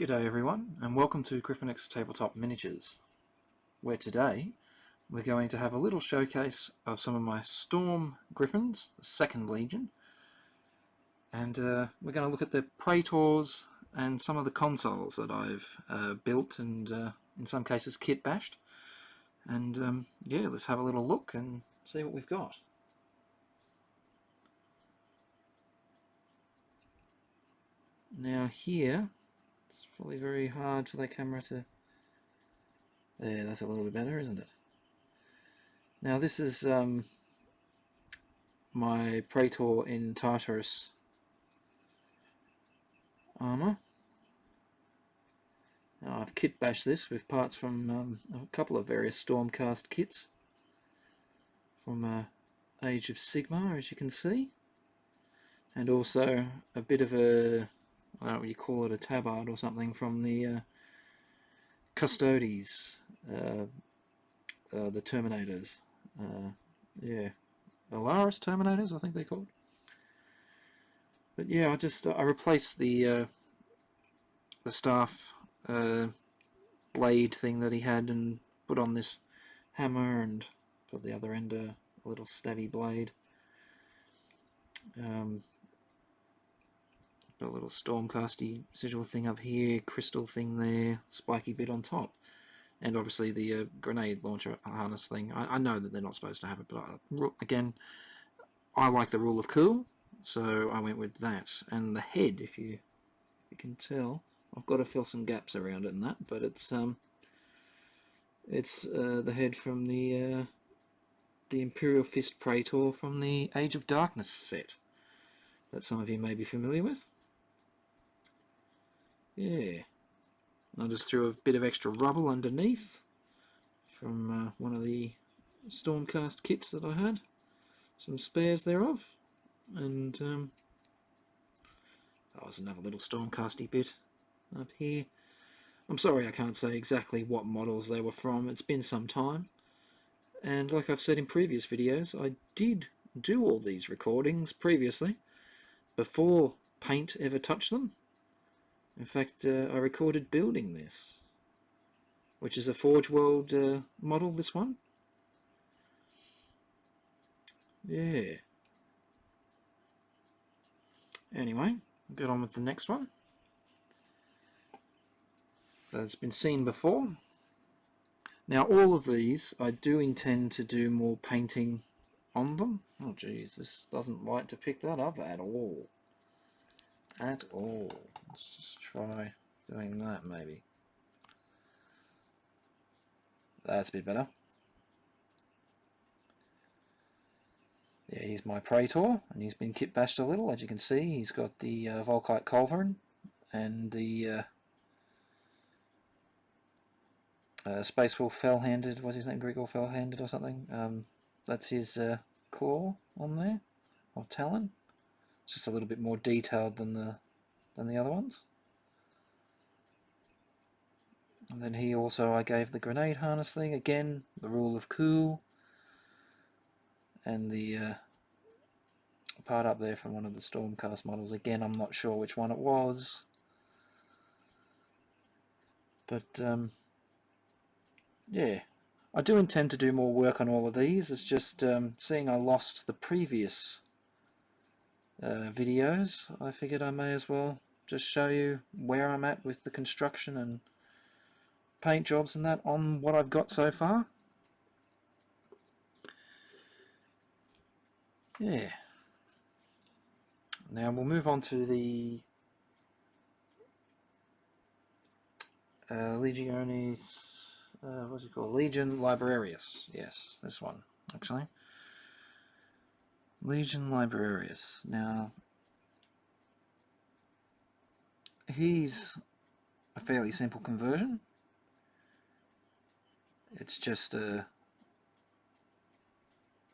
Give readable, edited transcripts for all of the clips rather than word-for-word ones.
G'day everyone, and welcome to Gryphons Tabletop Miniatures, where today we're going to have a little showcase of some of my Storm Gryphons, the 2nd Legion, and we're going to look at the Praetors and some of the consoles that I've built and in some cases kit bashed. And yeah, let's have a little look and see what we've got. Now here, it's probably very hard for the camera to... There, that's a little bit better, isn't it? Now this is my Praetor in Tartarus armour. Now I've kit bashed this with parts from a couple of various Stormcast kits from Age of Sigmar, as you can see, and also a bit of a, I don't know what you call it, a tabard or something from the Custodes, the Terminators, yeah, Alaris Terminators I think they're called. But yeah, I replaced the staff blade thing that he had and put on this hammer and put the other end a little stabby blade. Got a little Stormcasty sigil thing up here, crystal thing there, spiky bit on top, and obviously the grenade launcher harness thing. I know that they're not supposed to have it, but again, I like the rule of cool, so I went with that. And the head, if you can tell, I've got to fill some gaps around it and that, but it's the head from the Imperial Fist Praetor from the Age of Darkness set that some of you may be familiar with. Yeah, I just threw a bit of extra rubble underneath from one of the Stormcast kits that I had, some spares thereof, and that was another little Stormcasty bit up here. I'm sorry I can't say exactly what models they were from, it's been some time, and like I've said in previous videos, I did do all these recordings previously, before paint ever touched them. In fact, I recorded building this, which is a Forge World model, this one. Yeah. Anyway, I'll get on with the next one. That's been seen before. Now all of these, I do intend to do more painting on them. Oh geez, this doesn't like to pick that up at all. At all. Let's just try doing that maybe. That's a bit better. Yeah, here's my Praetor, and he's been kit bashed a little, as you can see. He's got the Volkite culverin and the Space Wolf Fell-handed, what's his name, Grigor Fell-handed or something. That's his claw on there, or talon. It's just a little bit more detailed than the other ones. And then he also, I gave the grenade harness thing, again, the rule of cool, and the part up there from one of the Stormcast models. Again, I'm not sure which one it was, but yeah, I do intend to do more work on all of these. It's just seeing I lost the previous videos, I figured I may as well just show you where I'm at with the construction and paint jobs and that on what I've got so far. Yeah. Now we'll move on to the Legiones, what's it called? Legion Librarius. Yes, this one, actually. Legion Librarius. Now, he's a fairly simple conversion. It's just a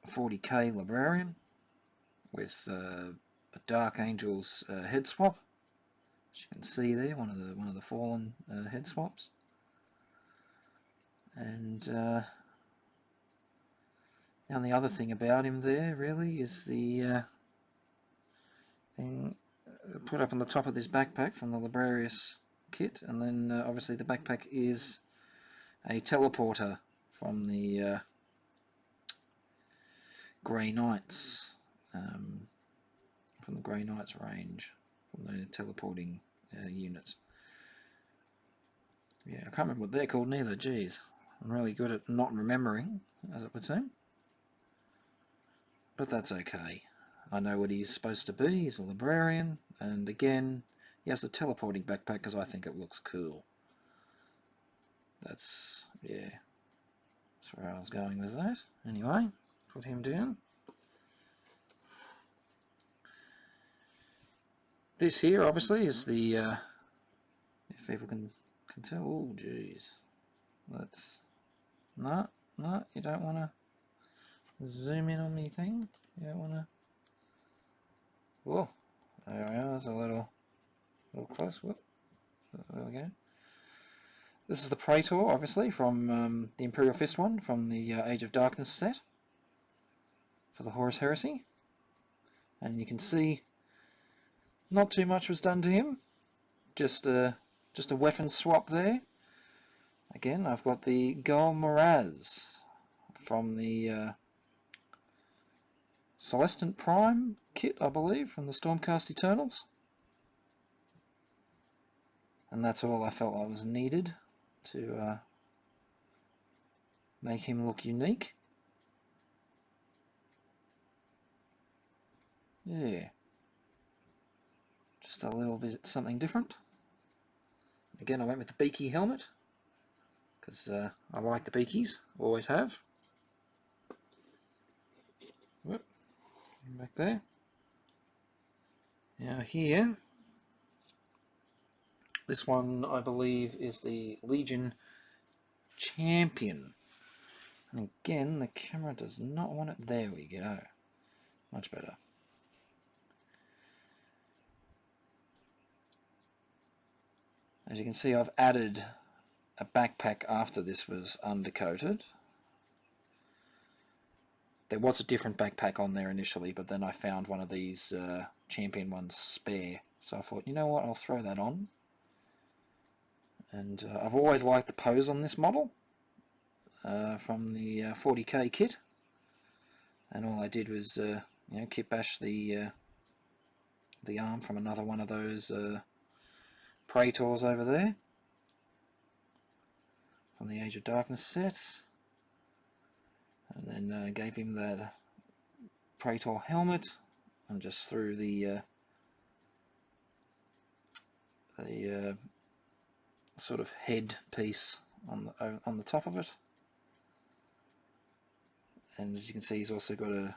40k librarian with a Dark Angel's head swap. As you can see there, one of the fallen head swaps. And the only other thing about him there really is the thing put up on the top of this backpack from the Librarius kit, and then obviously the backpack is a teleporter from the Grey Knights, from the Grey Knights range, from the teleporting units. Yeah, I can't remember what they're called neither, geez. I'm really good at not remembering, as it would seem. But that's okay. I know what he's supposed to be. He's a librarian, and again, he has the teleporting backpack because I think it looks cool. That's, yeah, that's where I was going with that. Anyway, put him down. This here, obviously, is the, if people can tell, oh, jeez. Let's, no, you don't want to zoom in on me thing. You don't want to, whoa, there we are, that's a little close, whoop, there we go. This is the Praetor, obviously, from the Imperial Fist one, from the Age of Darkness set, for the Horus Heresy. And you can see, not too much was done to him, just a weapon swap there. Again, I've got the Gol Moraz from the Celestant Prime kit, I believe, from the Stormcast Eternals. And that's all I felt I was needed to make him look unique. Yeah. Just a little bit something different. Again, I went with the beaky helmet, because I like the beakies, always have. Whoop. Back there. Now here, this one I believe is the Legion Champion. And again, the camera does not want it. There we go. Much better. As you can see, I've added a backpack after this was undercoated. There was a different backpack on there initially, but then I found one of these champion ones spare. So I thought, you know what, I'll throw that on. And I've always liked the pose on this model from the 40k kit. And all I did was, you know, kit bash the arm from another one of those Praetors over there, from the Age of Darkness set, and then gave him that Praetor helmet, and just threw the sort of head piece on the top of it. And as you can see, he's also got a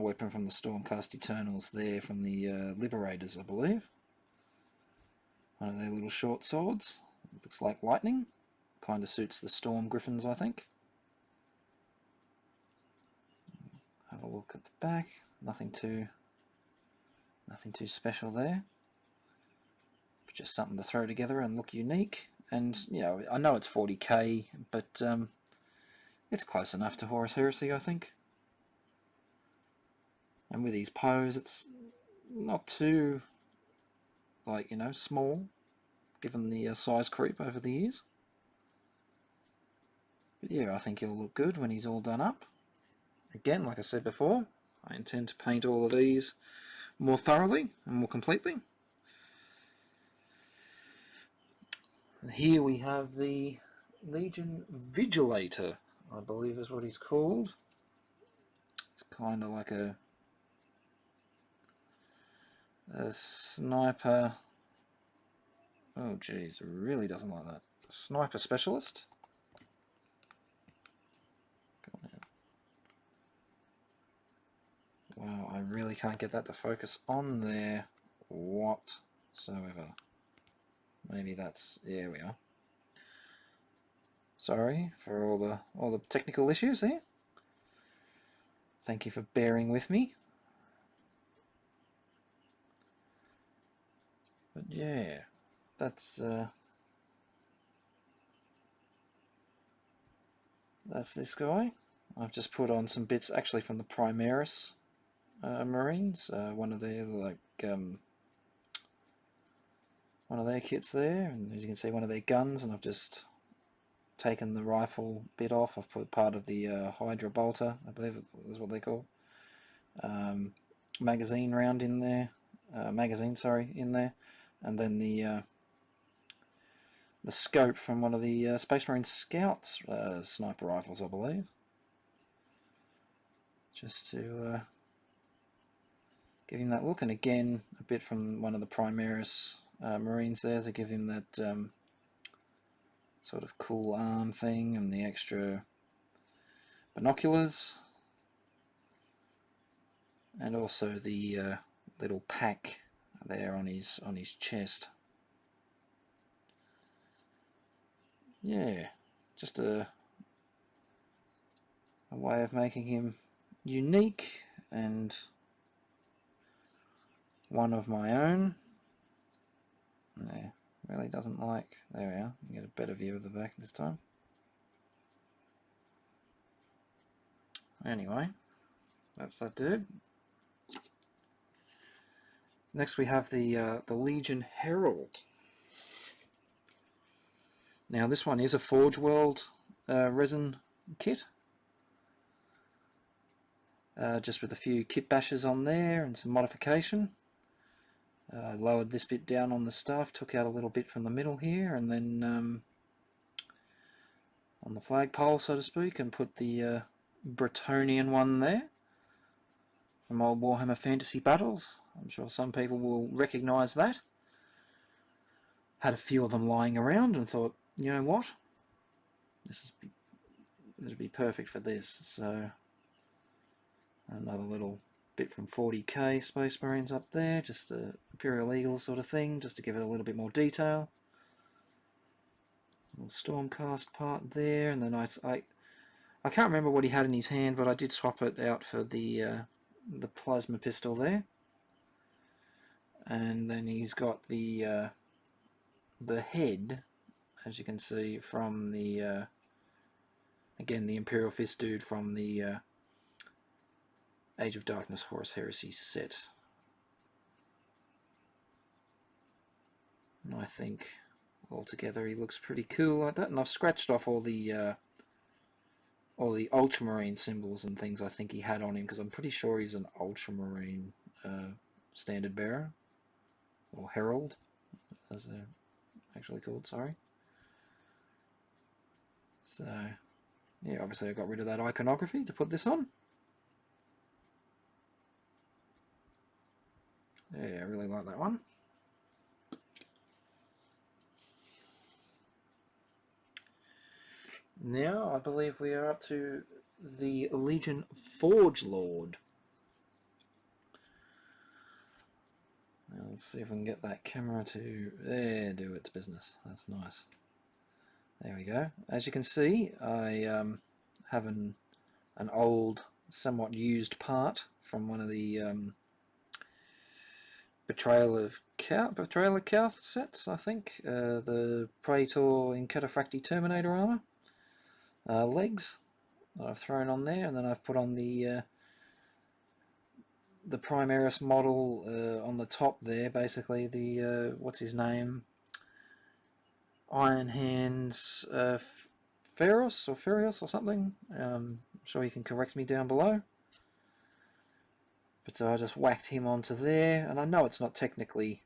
weapon from the Stormcast Eternals there, from the Liberators, I believe. One of their little short swords. It looks like lightning. Kind of suits the Storm Gryphons, I think. Have a look at the back. Nothing too special there. But just something to throw together and look unique. And you know, I know it's 40k, but it's close enough to Horus Heresy, I think. And with his pose, it's not too, like, you know, small, given the size creep over the years. But yeah, I think he'll look good when he's all done up. Again, like I said before, I intend to paint all of these more thoroughly and more completely. And here we have the Legion Vigilator, I believe is what he's called. It's kind of like a sniper. Oh geez, it really doesn't like that. Sniper specialist. Wow, I really can't get that to focus on there whatsoever. Maybe that's, yeah, we are. Sorry for all the technical issues here. Thank you for bearing with me. But yeah, that's this guy. I've just put on some bits actually from the Primaris Marines. One of one of their kits there, and as you can see, one of their guns, and I've just taken the rifle bit off. I've put part of the Hydra bolter, I believe is what they call, magazine round in there, in there, and then the scope from one of the Space Marine Scouts sniper rifles, I believe, just to give him that look. And again, a bit from one of the Primaris Marines there to give him that sort of cool arm thing, and the extra binoculars, and also the little pack there on his chest. Yeah, just a way of making him unique and one of my own. Yeah, really doesn't like. There we are. You get a better view of the back this time. Anyway, that's that dude. Next we have the Legion Herald. Now this one is a Forge World resin kit, just with a few kit bashes on there and some modification. Lowered this bit down on the stuff, took out a little bit from the middle here, and then on the flagpole, so to speak, and put the Bretonian one there from old Warhammer Fantasy Battles. I'm sure some people will recognise that. Had a few of them lying around and thought, you know what, this would be perfect for this. So another little bit from 40k Space Marines up there, just a Imperial Eagle sort of thing, just to give it a little bit more detail. Little Stormcast part there, and then I can't remember what he had in his hand, but I did swap it out for the plasma pistol there. And then he's got the head, as you can see, from the again, the Imperial Fist dude from the Age of Darkness Horus Heresy set. And I think altogether he looks pretty cool like that. And I've scratched off all the Ultramarine symbols and things I think he had on him, because I'm pretty sure he's an Ultramarine standard bearer, or Herald, as they're actually called, sorry. So, yeah, obviously I got rid of that iconography to put this on. Yeah, I really like that one. Now, I believe we are up to the Legion Forge Lord. Now, let's see if we can get that camera to do its business. That's nice. There we go. As you can see, I have an old, somewhat used part from one of the Betrayal of Calth sets, I think. The Praetor in Cataphracti Terminator armor. Legs that I've thrown on there, and then I've put on the Primaris model on the top there, basically the what's his name, Iron Hands Ferros or something. I'm sure you can correct me down below. But I just whacked him onto there, and I know it's not technically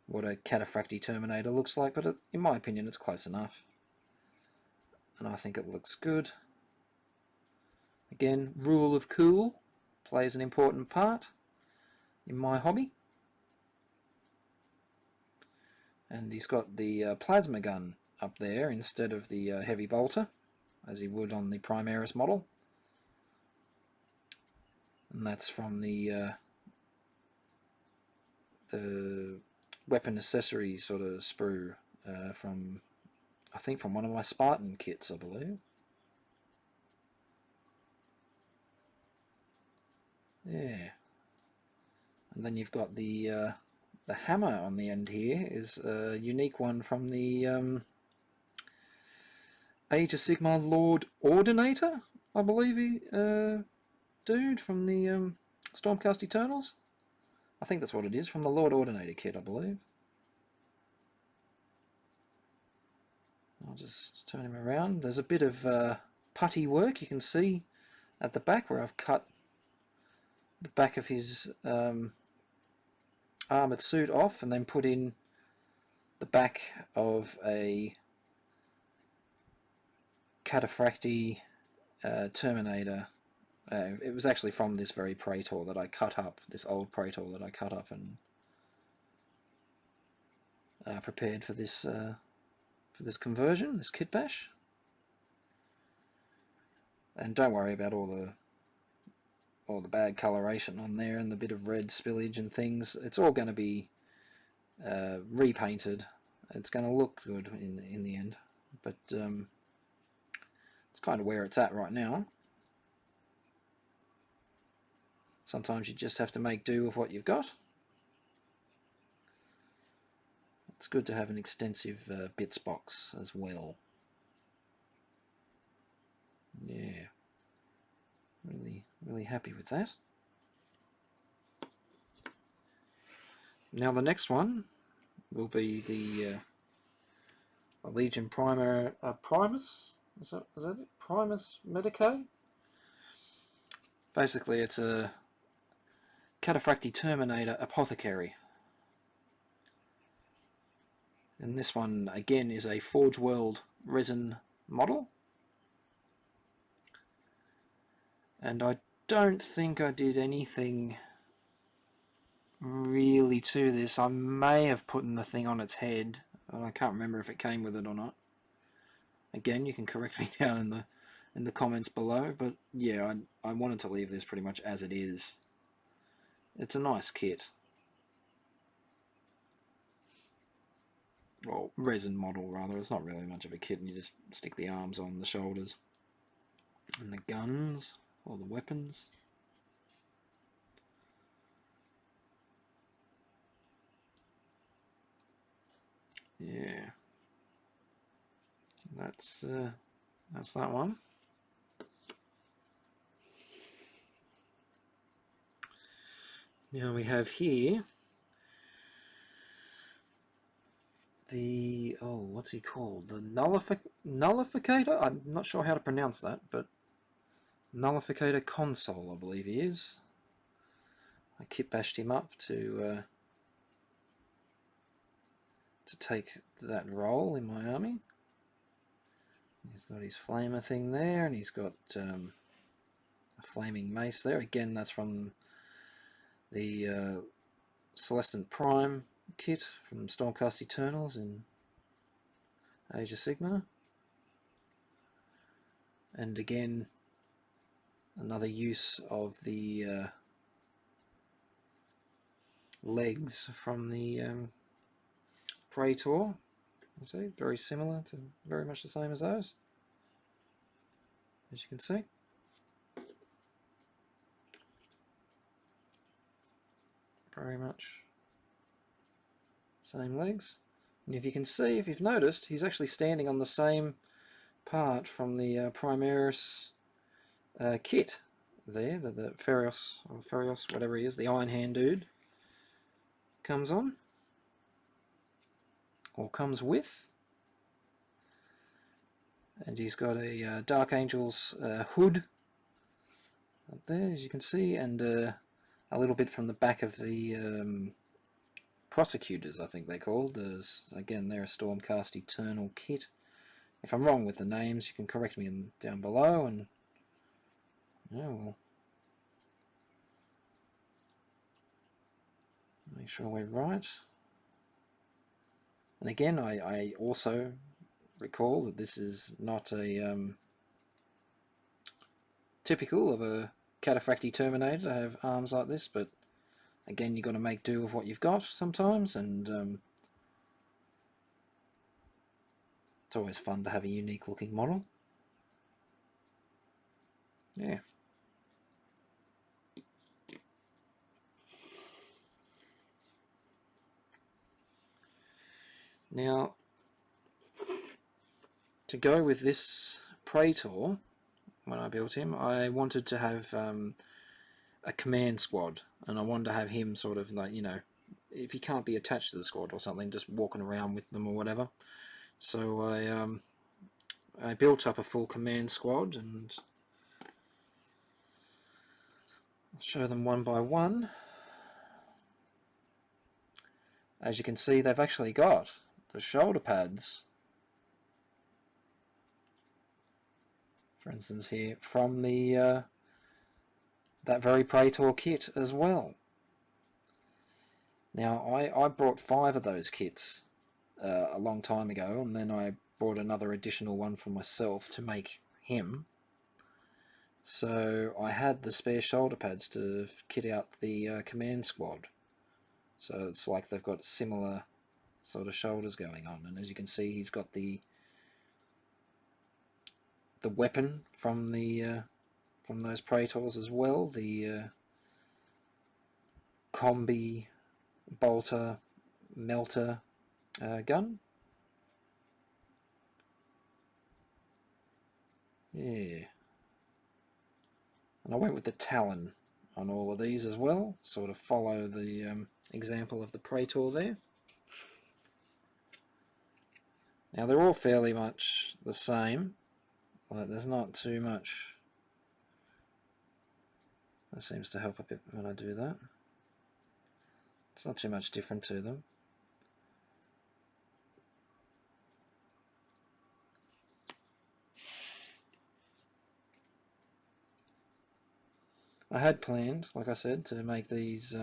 what a Cataphracti Terminator looks like, but in my opinion it's close enough. And I think it looks good. Again, rule of cool plays an important part in my hobby. And he's got the plasma gun up there instead of the heavy bolter, as he would on the Primaris model. And that's from the weapon accessory sort of sprue from, I think, from one of my Spartan kits, I believe. Yeah. And then you've got the hammer on the end here, is a unique one from the Age of Sigmar Lord Ordinator, I believe he dude from the Stormcast Eternals. I think that's what it is, from the Lord Ordinator kit, I believe. I'll just turn him around. There's a bit of putty work you can see at the back where I've cut the back of his armoured suit off and then put in the back of a Cataphracti Terminator. It was actually from this very Praetor that I cut up, this old Praetor that I cut up and prepared for this conversion, this kit bash. And don't worry about all the bad coloration on there and the bit of red spillage and things. It's all going to be repainted. It's going to look good in the end, but it's kind of where it's at right now. Sometimes you just have to make do with what you've got. It's good to have an extensive bits box as well. Yeah, really happy with that. Now the next one will be the Legion Primus. Is that it? Primus Medicae. Basically, it's a Cataphracti Terminator Apothecary. And this one again is a Forge World resin model. And I don't think I did anything really to this. I may have put the thing on its head, and I can't remember if it came with it or not. Again, you can correct me down in the comments below, but yeah, I wanted to leave this pretty much as it is. It's a nice kit. Well, resin model rather. It's not really much of a kit, and you just stick the arms on the shoulders and the guns or the weapons. Yeah, that's that one. Now we have here the, what's he called? The Nullificator? I'm not sure how to pronounce that, but Nullificator Console, I believe he is. I kit bashed him up to take that role in my army. He's got his flamer thing there, and he's got a flaming mace there. Again, that's from the Celestant Prime kit from Stormcast Eternals in Age of Sigmar. And again, another use of the legs from the Praetor. You see, very similar to, very much the same as those, as you can see. Very much same legs. And if you can see, if you've noticed, he's actually standing on the same part from the Primaris kit there, the Ferios, or Ferios, whatever he is, the Iron Hand dude, comes on, or comes with. And he's got a Dark Angel's hood up there, as you can see, and a little bit from the back of the Prosecutors, I think they're called. There's, again, they're a Stormcast Eternal kit. If I'm wrong with the names, you can correct me down below, and yeah, we'll make sure we're right. And again, I also recall that this is not a typical of a Cataphracti Terminator to have arms like this, but again, you've got to make do with what you've got sometimes, and it's always fun to have a unique looking model. Yeah. Now, to go with this Praetor, when I built him, I wanted to have a command squad, and I wanted to have him sort of like, you know, if he can't be attached to the squad or something, just walking around with them or whatever. So I I built up a full command squad, and I'll show them one by one. As you can see, they've actually got the shoulder pads, for instance here, from the that very Praetor kit as well. Now, I brought 5 of those kits a long time ago, and then I bought another additional one for myself to make him. So I had the spare shoulder pads to kit out the command squad. So it's like they've got similar sort of shoulders going on, and as you can see, he's got the weapon from the from those Praetors as well, the combi bolter melter gun. Yeah. And I went with the Talon on all of these as well, sort of follow the example of the Praetor there. Now they're all fairly much the same, like there's not too much. That seems to help a bit when I do that. It's not too much different to them. I had planned, like I said, to make these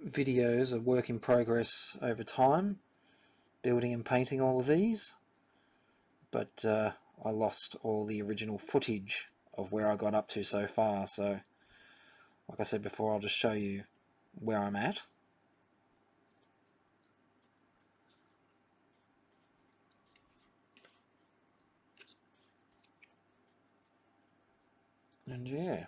videos a work in progress over time, building and painting all of these, but I lost all the original footage of where I got up to so far, so like I said before, I'll just show you where I'm at. And yeah.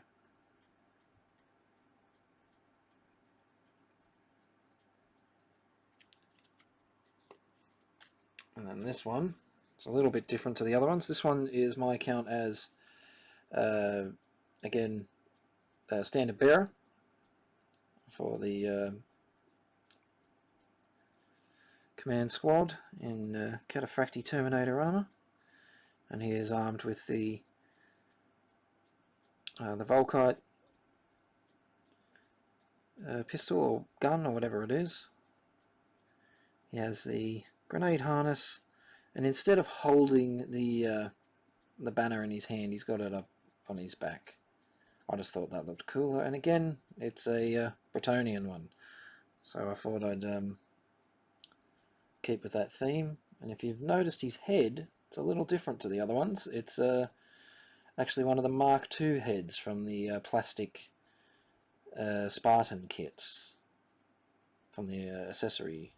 And then this one, it's a little bit different to the other ones. This one is my account as, again, standard bearer for the command squad in Cataphracti Terminator armor. And he is armed with the Volkite pistol or gun or whatever it is. He has the grenade harness, and instead of holding the banner in his hand, he's got it up on his back. I just thought that looked cooler, and again, it's a Bretonnian one, so I thought I'd keep with that theme. And if you've noticed his head, it's a little different to the other ones. It's actually one of the Mark II heads from the plastic Spartan kits, from the accessory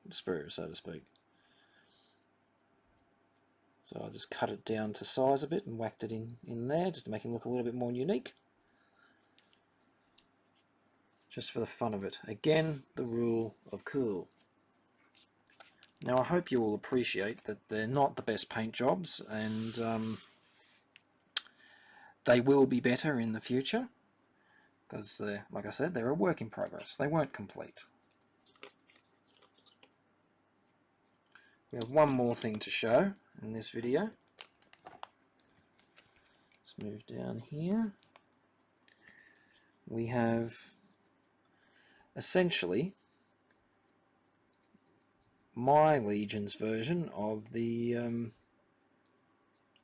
sprue, so to speak. So I just cut it down to size a bit and whacked it in there, just to make him look a little bit more unique. Just for the fun of it. Again, the rule of cool. Now I hope you all appreciate that they're not the best paint jobs, and they will be better in the future, because like I said, they're a work in progress. They weren't complete. We have one more thing to show in this video. Let's move down here. We have essentially my Legion's version of the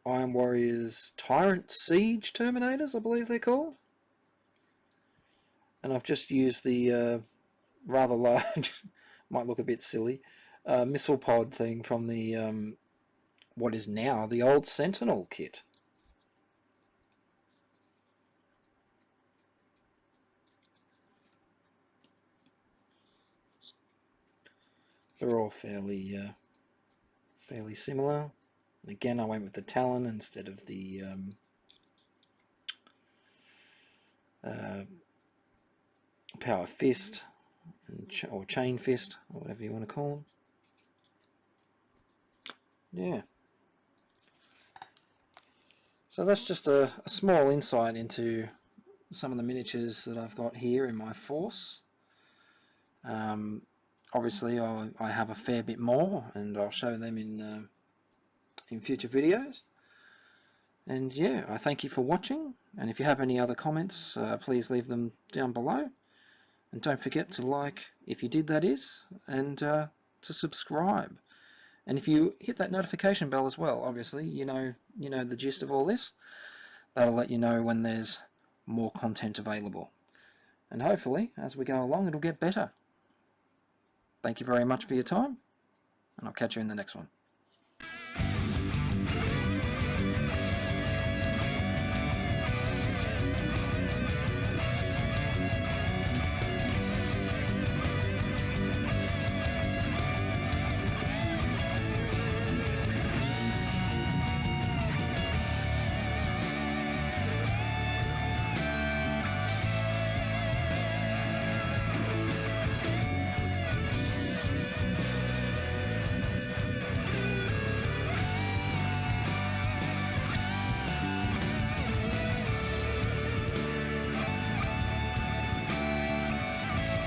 Iron Warriors Tyrant Siege Terminators, I believe they're called. And I've just used the rather large, might look a bit silly, missile pod thing from the what is now the old Sentinel kit. They're all fairly similar. And again, I went with the Talon instead of the Power Fist or Chain Fist, or whatever you want to call them. Yeah. So that's just a small insight into some of the miniatures that I've got here in my force. obviously I have a fair bit more, and I'll show them in future videos. And yeah, I thank you for watching, and if you have any other comments, please leave them down below. And don't forget to like, if you did that is, and to subscribe. And if you hit that notification bell as well, obviously, you know the gist of all this. That'll let you know when there's more content available. And hopefully, as we go along, it'll get better. Thank you very much for your time, and I'll catch you in the next one.